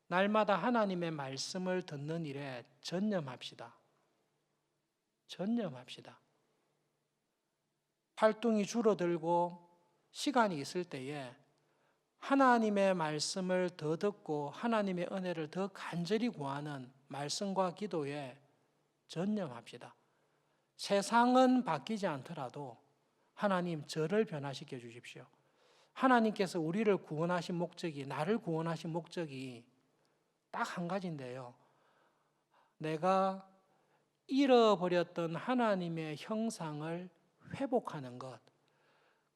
날마다 하나님의 말씀을 듣는 일에 전념합시다. 전념합시다. 활동이 줄어들고 시간이 있을 때에 하나님의 말씀을 더 듣고 하나님의 은혜를 더 간절히 구하는 말씀과 기도에 전념합시다. 세상은 바뀌지 않더라도 하나님 저를 변화시켜 주십시오. 하나님께서 우리를 구원하신 목적이, 나를 구원하신 목적이 딱 한 가지인데요. 내가 잃어버렸던 하나님의 형상을 회복하는 것,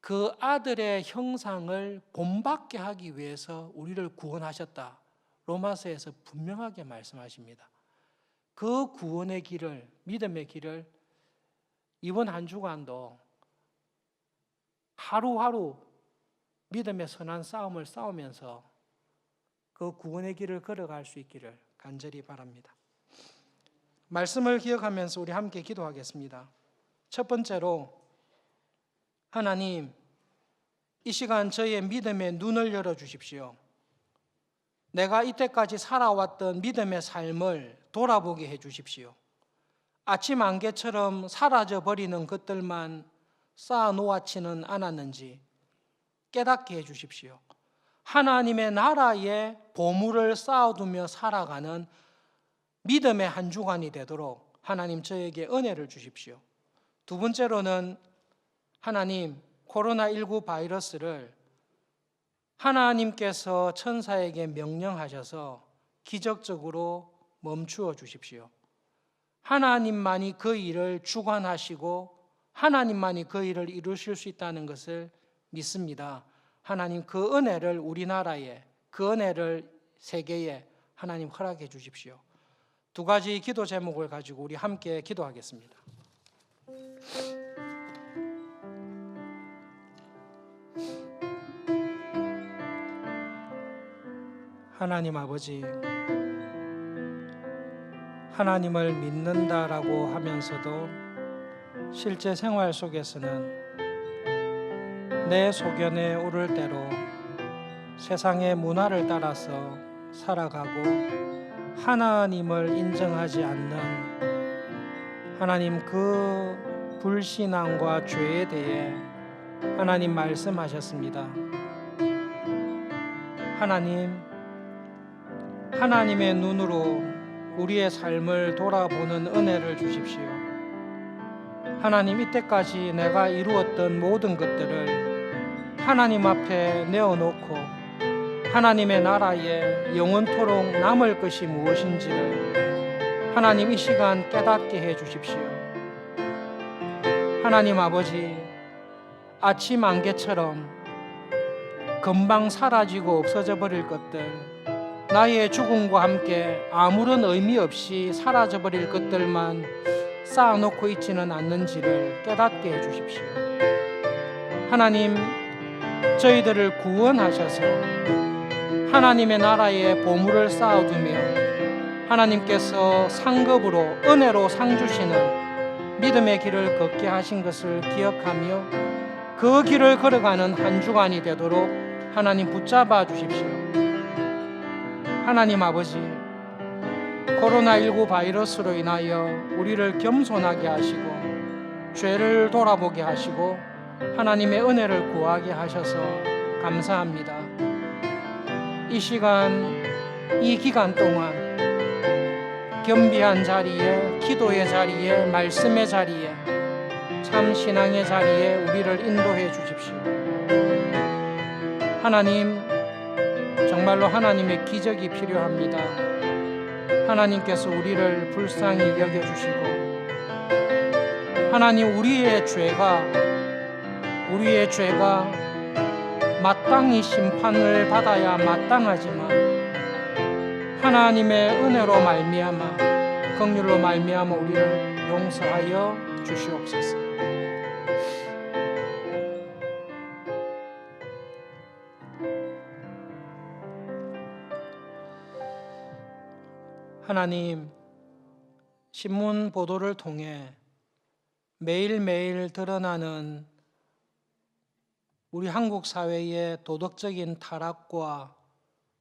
그 아들의 형상을 본받게 하기 위해서 우리를 구원하셨다. 로마서에서 분명하게 말씀하십니다. 그 구원의 길을, 믿음의 길을 이번 한 주간도 하루하루 믿음의 선한 싸움을 싸우면서 그 구원의 길을 걸어갈 수 있기를 간절히 바랍니다. 말씀을 기억하면서 우리 함께 기도하겠습니다. 첫 번째로, 하나님, 이 시간 저희의 믿음의 눈을 열어주십시오. 내가 이때까지 살아왔던 믿음의 삶을 돌아보게 해주십시오. 아침 안개처럼 사라져버리는 것들만 쌓아놓지는 않았는지 깨닫게 해주십시오. 하나님의 나라의 보물을 쌓아두며 살아가는 믿음의 한 주간이 되도록 하나님 저에게 은혜를 주십시오. 두 번째로는 하나님, 코로나19 바이러스를 하나님께서 천사에게 명령하셔서 기적적으로 멈추어 주십시오. 하나님만이 그 일을 주관하시고 하나님만이 그 일을 이루실 수 있다는 것을 믿습니다. 하나님, 그 은혜를 우리나라에, 그 은혜를 세계에 하나님 허락해 주십시오. 두 가지 기도 제목을 가지고 우리 함께 기도하겠습니다. 하나님 아버지, 하나님을 믿는다라고 하면서도 실제 생활 속에서는 내 소견에 오를 대로 세상의 문화를 따라서 살아가고 하나님을 인정하지 않는 하나님, 그 불신앙과 죄에 대해 하나님 말씀하셨습니다. 하나님, 하나님의 눈으로 우리의 삶을 돌아보는 은혜를 주십시오. 하나님, 이때까지 내가 이루었던 모든 것들을 하나님 앞에 내어놓고 하나님의 나라에 영원토록 남을 것이 무엇인지를 하나님 이 시간 깨닫게 해 주십시오. 하나님 아버지, 아침 안개처럼 금방 사라지고 없어져 버릴 것들, 나의 죽음과 함께 아무런 의미 없이 사라져 버릴 것들만 쌓아놓고 있지는 않는지를 깨닫게 해 주십시오. 하나님, 저희들을 구원하셔서 하나님의 나라에 보물을 쌓아두며 하나님께서 상급으로, 은혜로 상 주시는 믿음의 길을 걷게 하신 것을 기억하며 그 길을 걸어가는 한 주간이 되도록 하나님 붙잡아 주십시오. 하나님 아버지, 코로나19 바이러스로 인하여 우리를 겸손하게 하시고 죄를 돌아보게 하시고 하나님의 은혜를 구하게 하셔서 감사합니다. 이 시간, 이 기간 동안 겸비한 자리에, 기도의 자리에, 말씀의 자리에, 참 신앙의 자리에 우리를 인도해 주십시오. 하나님, 정말로 하나님의 기적이 필요합니다. 하나님께서 우리를 불쌍히 여겨주시고 하나님, 우리의 죄가 마땅히 심판을 받아야 마땅하지만 하나님의 은혜로 말미암아, 긍휼로 말미암아 우리를 용서하여 주시옵소서. 하나님, 신문 보도를 통해 매일매일 드러나는 우리 한국 사회의 도덕적인 타락과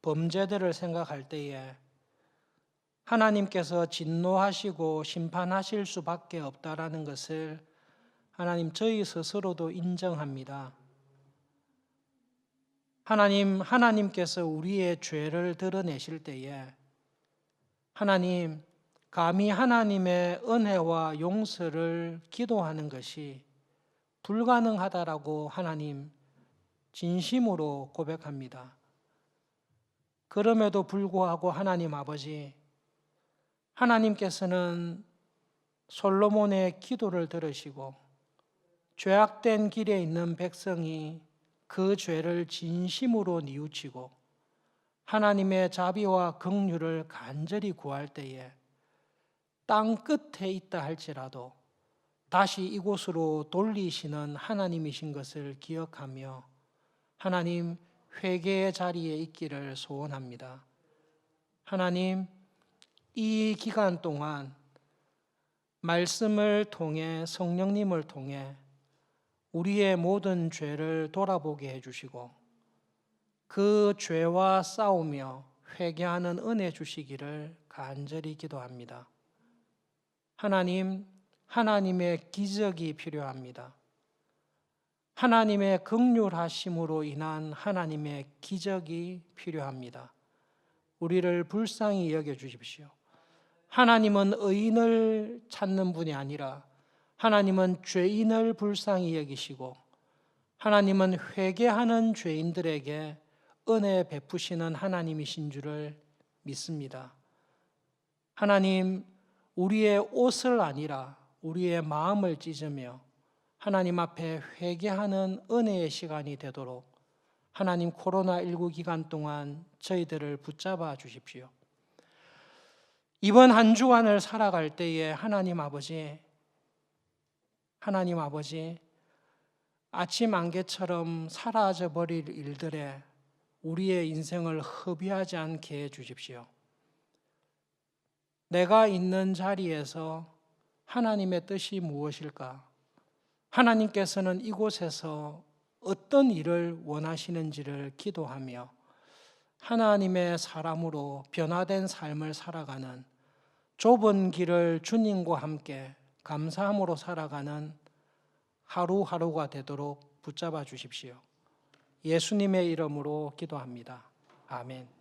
범죄들을 생각할 때에 하나님께서 진노하시고 심판하실 수밖에 없다라는 것을 하나님, 저희 스스로도 인정합니다. 하나님께서 우리의 죄를 드러내실 때에 하나님, 감히 하나님의 은혜와 용서를 기도하는 것이 불가능하다라고 하나님 진심으로 고백합니다. 그럼에도 불구하고 하나님 아버지, 하나님께서는 솔로몬의 기도를 들으시고 죄악된 길에 있는 백성이 그 죄를 진심으로 뉘우치고 하나님의 자비와 긍휼을 간절히 구할 때에 땅 끝에 있다 할지라도 다시 이곳으로 돌리시는 하나님이신 것을 기억하며 하나님 회개의 자리에 있기를 소원합니다. 하나님, 이 기간 동안 말씀을 통해 성령님을 통해 우리의 모든 죄를 돌아보게 해주시고 그 죄와 싸우며 회개하는 은혜 주시기를 간절히 기도합니다. 하나님, 하나님의 기적이 필요합니다. 하나님의 긍휼하심으로 인한 하나님의 기적이 필요합니다. 우리를 불쌍히 여겨주십시오. 하나님은 의인을 찾는 분이 아니라 하나님은 죄인을 불쌍히 여기시고 하나님은 회개하는 죄인들에게 은혜 베푸시는 하나님이신 줄을 믿습니다. 하나님, 우리의 옷을 아니라 우리의 마음을 찢으며 하나님 앞에 회개하는 은혜의 시간이 되도록 하나님 코로나19 기간 동안 저희들을 붙잡아 주십시오. 이번 한 주간을 살아갈 때에 하나님 아버지, 아침 안개처럼 사라져버릴 일들에 우리의 인생을 허비하지 않게 해주십시오. 내가 있는 자리에서 하나님의 뜻이 무엇일까? 하나님께서는 이곳에서 어떤 일을 원하시는지를 기도하며 하나님의 사람으로 변화된 삶을 살아가는 좁은 길을 주님과 함께 감사함으로 살아가는 하루하루가 되도록 붙잡아 주십시오. 예수님의 이름으로 기도합니다. 아멘.